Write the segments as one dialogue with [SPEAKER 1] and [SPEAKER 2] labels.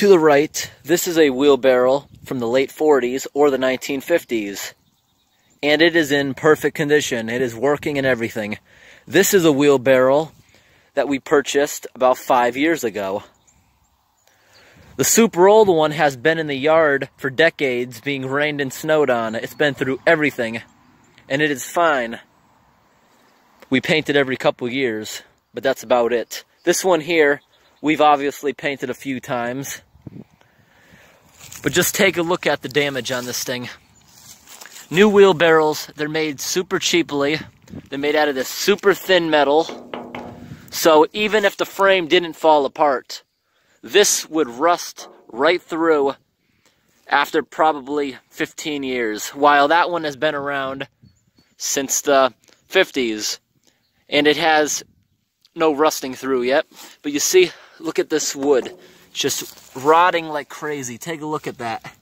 [SPEAKER 1] To the right, this is a wheelbarrow from the late 40s or the 1950s. And it is in perfect condition. It is working and everything. This is a wheelbarrow that we purchased about 5 years ago. The super old one has been in the yard for decades, being rained and snowed on. It's been through everything, and it is fine. We paint it every couple years, but that's about it. This one here, we've obviously painted a few times. But just take a look at the damage on this thing. New wheelbarrows, they're made super cheaply. They're made out of this super thin metal. So even if the frame didn't fall apart, this would rust right through after probably 15 years, while that one has been around since the 50s, and it has no rusting through yet. But you see, look at this wood, just rotting like crazy. Take a look at that.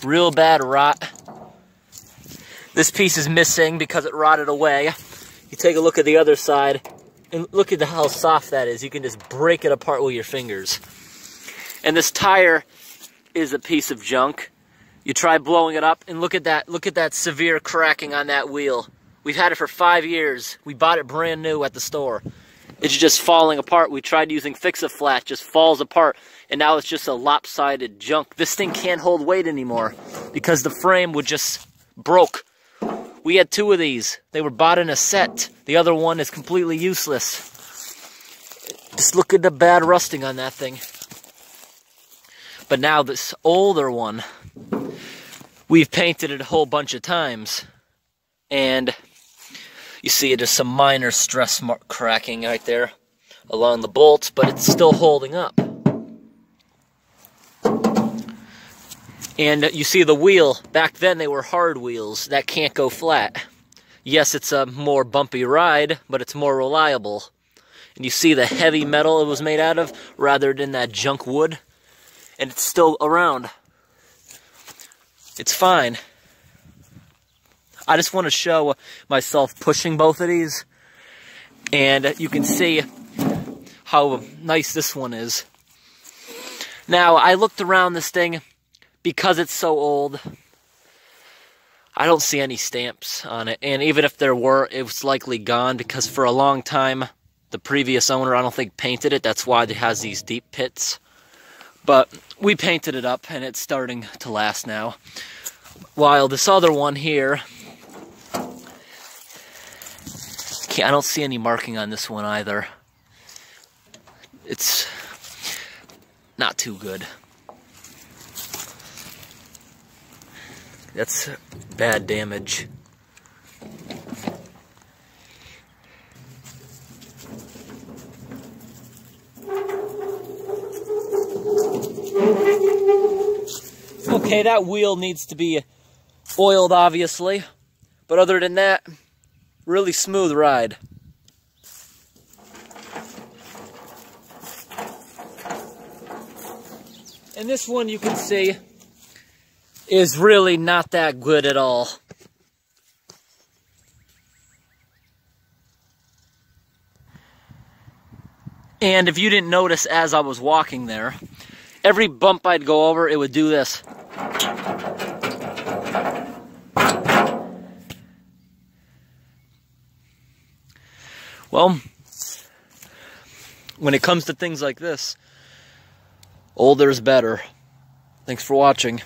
[SPEAKER 1] Real bad rot. This piece is missing because it rotted away. You take a look at the other side, and look at how soft that is. You can just break it apart with your fingers. And this tire is a piece of junk. You try blowing it up, and look at that severe cracking on that wheel. We've had it for 5 years. We bought it brand new at the store. It's just falling apart. We tried using Fix-A-Flat, just falls apart, and now it's just a lopsided junk. This thing can't hold weight anymore because the frame would just broke. We had 2 of these. They were bought in a set. The other one is completely useless. Just look at the bad rusting on that thing. But now this older one, we've painted it a whole bunch of times. And you see there's some minor stress mark cracking right there along the bolts, but it's still holding up. And you see the wheel, back then they were hard wheels that can't go flat. Yes, it's a more bumpy ride, but it's more reliable. And you see the heavy metal it was made out of rather than that junk wood. And it's still around. It's fine. I just want to show myself pushing both of these. And you can see how nice this one is. Now, I looked around this thing. Because it's so old, I don't see any stamps on it. And even if there were, it was likely gone because for a long time, the previous owner, I don't think, painted it. That's why it has these deep pits. But we painted it up, and it's starting to last now. While this other one here, I don't see any marking on this one either. It's not too good. That's bad damage. Okay, that wheel needs to be oiled, obviously. But other than that, really smooth ride. And this one you can see is really not that good at all. And if you didn't notice as I was walking there, every bump I'd go over, it would do this. Well, when it comes to things like this, older is better. Thanks for watching.